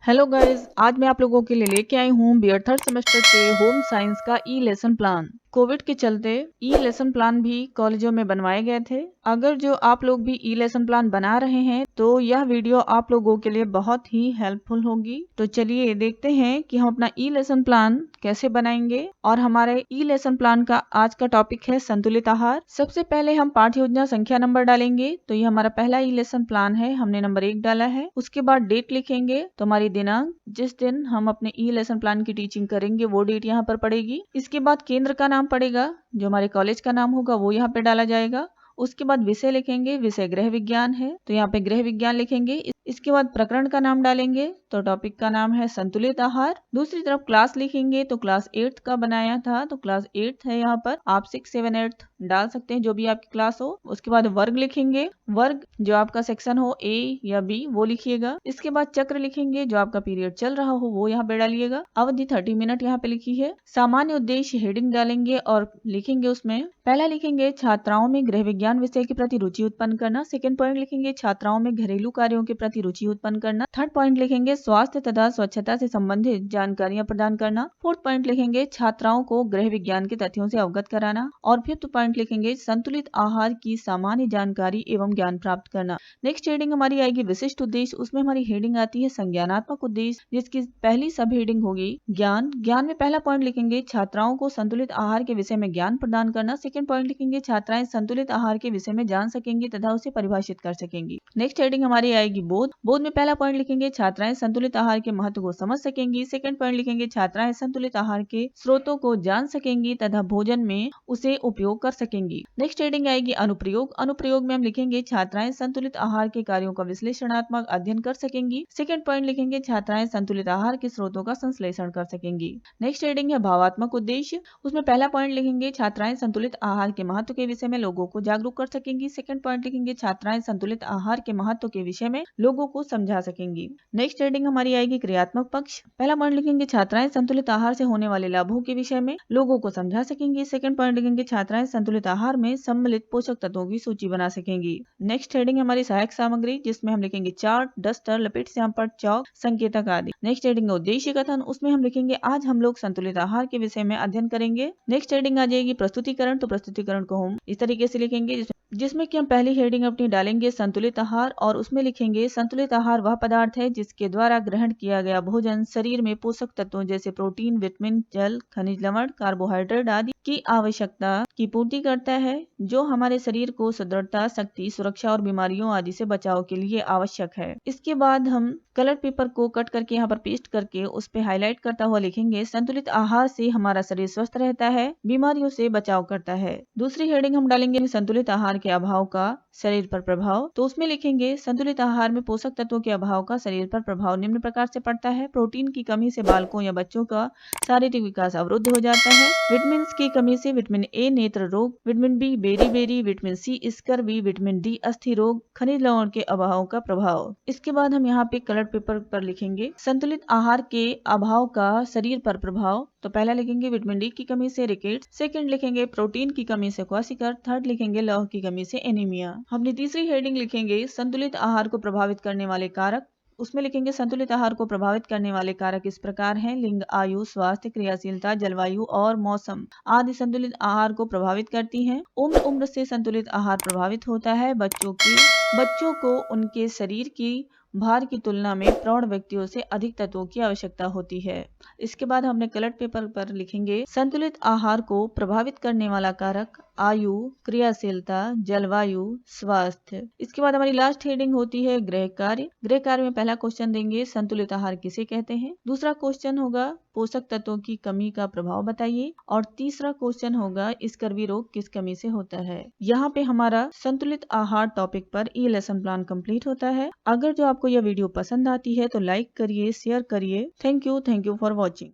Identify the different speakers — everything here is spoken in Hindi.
Speaker 1: हेलो गाइस, आज मैं आप लोगों के लिए लेके आई हूँ बीएड थर्ड सेमेस्टर के होम साइंस का ई लेसन प्लान। कोविड के चलते ई लेसन प्लान भी कॉलेजों में बनवाए गए थे। अगर जो आप लोग भी ई लेसन प्लान बना रहे हैं तो यह वीडियो आप लोगों के लिए बहुत ही हेल्पफुल होगी। तो चलिए देखते हैं कि हम अपना ई लेसन प्लान कैसे बनाएंगे। और हमारे ई लेसन प्लान का आज का टॉपिक है संतुलित आहार। सबसे पहले हम पाठ्य योजना संख्या नंबर डालेंगे। तो ये हमारा पहला ई लेसन प्लान है, हमने नंबर 1 डाला है। उसके बाद डेट लिखेंगे, तो हमारी दिनांक जिस दिन हम अपने ई लेसन प्लान की टीचिंग करेंगे वो डेट यहाँ पर पड़ेगी। इसके बाद केंद्र का नाम पड़ेगा, जो हमारे कॉलेज का नाम होगा वो यहाँ पे डाला जाएगा। उसके बाद विषय लिखेंगे, विषय गृह विज्ञान है तो यहाँ पे गृह विज्ञान लिखेंगे। इसके बाद प्रकरण का नाम डालेंगे, तो टॉपिक का नाम है संतुलित आहार। दूसरी तरफ क्लास लिखेंगे, तो क्लास 8th का बनाया था तो क्लास 8th है यहाँ पर। आप 6, 7, 8 डाल सकते हैं, जो भी आपकी क्लास हो। उसके बाद वर्ग लिखेंगे, वर्ग जो आपका सेक्शन हो ए या बी वो लिखिएगा। इसके बाद चक्र लिखेंगे, जो आपका पीरियड चल रहा हो वो यहाँ पे डालिएगा। अवधि 30 मिनट यहाँ पे लिखी है। सामान्य उद्देश्य हेडिंग डालेंगे और लिखेंगे उसमें पहला लिखेंगे छात्राओं में गृह विज्ञान विषय के प्रति रुचि उत्पन्न करना। सेकंड पॉइंट लिखेंगे छात्राओं में घरेलू कार्यों के प्रति रुचि उत्पन्न करना। थर्ड पॉइंट लिखेंगे स्वास्थ्य तथा स्वच्छता से संबंधित जानकारियां प्रदान करना। फोर्थ पॉइंट लिखेंगे छात्राओं को गृह विज्ञान के तथ्यों से अवगत कराना। और फिफ्थ पॉइंट लिखेंगे संतुलित आहार की सामान्य जानकारी एवं ज्ञान प्राप्त करना। नेक्स्ट हेडिंग हमारी आएगी विशिष्ट उद्देश्य। उसमें हमारी हेडिंग आती है संज्ञानात्मक उद्देश्य, जिसकी पहली सब हेडिंग होगी ज्ञान। ज्ञान में पहला पॉइंट लिखेंगे छात्राओं को संतुलित आहार के विषय में ज्ञान प्रदान करना। सेकंड पॉइंट लिखेंगे छात्राएं संतुलित आहार के विषय में जान सकेंगी तथा उसे परिभाषित कर सकेंगी। नेक्स्ट हेडिंग हमारी आएगी बोध। बोध में पहला पॉइंट लिखेंगे छात्राएं संतुलित आहार के महत्व को समझ सकेंगी। सेकंड पॉइंट लिखेंगे छात्राएं संतुलित आहार के स्रोतों को जान सकेंगी तथा भोजन में उसे उपयोग कर सकेंगी। नेक्स्ट हेडिंग आएगी अनुप्रयोग। अनुप्रयोग में हम लिखेंगे छात्राएं संतुलित आहार के कार्यों का विश्लेषणात्मक अध्ययन कर सकेंगी। सेकंड पॉइंट लिखेंगे छात्राएं संतुलित आहार के स्रोतों का संश्लेषण कर सकेंगी। नेक्स्ट हेडिंग है भावात्मक उद्देश्य। उसमें पहला पॉइंट लिखेंगे छात्राएं संतुलित आहार के महत्व के विषय में लोगों को जागरूक कर सकेंगी। सेकंड पॉइंट लिखेंगे छात्राएं संतुलित आहार के महत्व के विषय में लोगों को समझा सकेंगी। नेक्स्ट हेडिंग हमारी आएगी क्रियात्मक पक्ष। पहला पॉइंट लिखेंगे छात्राएं संतुलित आहार से होने वाले लाभों के विषय में लोगों को समझा सकेंगी। सेकंड पॉइंट लिखेंगे छात्राएं संतुलित आहार में सम्मिलित पोषक तत्वों की सूची बना सकेंगी। नेक्स्ट हेडिंग हमारी सहायक सामग्री, जिसमें हम लिखेंगे चार्ट, डस्टर, लपेट श्यामपट्ट, चौक, संकेतक आदि। नेक्स्ट हेडिंग उद्देश्य कथन। उसमें हम लिखेंगे आज हम लोग संतुलित आहार के विषय में अध्ययन करेंगे। नेक्स्ट हेडिंग आ जाएगी प्रस्तुतिकरण। तो प्रस्तुतिकरण को हम इस तरीके से लिखेंगे जिसमें कि हम पहली हेडिंग अपनी डालेंगे संतुलित आहार और उसमें लिखेंगे संतुलित आहार वह पदार्थ है जिसके द्वारा ग्रहण किया गया भोजन शरीर में पोषक तत्वों जैसे प्रोटीन, विटामिन, जल, खनिज लवण, कार्बोहाइड्रेट आदि की आवश्यकता की पूर्ति करता है, जो हमारे शरीर को सुदृढ़ता, शक्ति, सुरक्षा और बीमारियों आदि से बचाव के लिए आवश्यक है। इसके बाद हम कलर पेपर को कट करके यहाँ पर पेस्ट करके उस पे हाईलाइट करता हुआ लिखेंगे संतुलित आहार से हमारा शरीर स्वस्थ रहता है, बीमारियों से बचाव करता है। दूसरी हेडिंग हम डालेंगे संतुलित आहार के अभाव का शरीर पर प्रभाव। तो उसमें लिखेंगे संतुलित आहार में पोषक तत्वों के अभाव का शरीर पर प्रभाव निम्न प्रकार से पड़ता है। प्रोटीन की कमी से बालकों या बच्चों का शारीरिक विकास अवरुद्ध हो जाता है। विटामिन की कमी से विटामिन ए नेत्र रोग, विटामिन बी बेरी, vitamin C scurvy, vitamin D अस्थि रोग, खनिज लवण के अभाव का प्रभाव। इसके बाद हम यहाँ पे कलर पेपर पर लिखेंगे संतुलित आहार के अभाव का शरीर पर प्रभाव। तो पहला लिखेंगे विटामिन डी की कमी से रिकेट्स, सेकंड लिखेंगे प्रोटीन की कमी से क्वासिकर, थर्ड लिखेंगे लौह की कमी से एनीमिया। अपनी तीसरी हेडिंग लिखेंगे संतुलित आहार को प्रभावित करने वाले कारक। उसमें लिखेंगे संतुलित आहार को प्रभावित करने वाले कारक इस प्रकार हैं लिंग, आयु, स्वास्थ्य, क्रियाशीलता, जलवायु और मौसम आदि संतुलित आहार को प्रभावित करती हैं। उम्र से संतुलित आहार प्रभावित होता है। बच्चों को उनके शरीर की भार की तुलना में प्रौढ़ व्यक्तियों से अधिक तत्वों की आवश्यकता होती है। इसके बाद हमने कलर पेपर पर लिखेंगे संतुलित आहार को प्रभावित करने वाला कारक आयु, क्रियाशीलता, जलवायु, स्वास्थ्य। इसके बाद हमारी लास्ट हेडिंग होती है गृह कार्य। गृह कार्य में पहला क्वेश्चन देंगे संतुलित आहार किसे कहते हैं। दूसरा क्वेश्चन होगा पोषक तत्वों की कमी का प्रभाव बताइए। और तीसरा क्वेश्चन होगा स्कर्वी रोग किस कमी से होता है। यहाँ पे हमारा संतुलित आहार टॉपिक पर ई लेसन प्लान कंप्लीट होता है। अगर जो आपको यह वीडियो पसंद आती है तो लाइक करिए, शेयर करिए। Thank you for watching.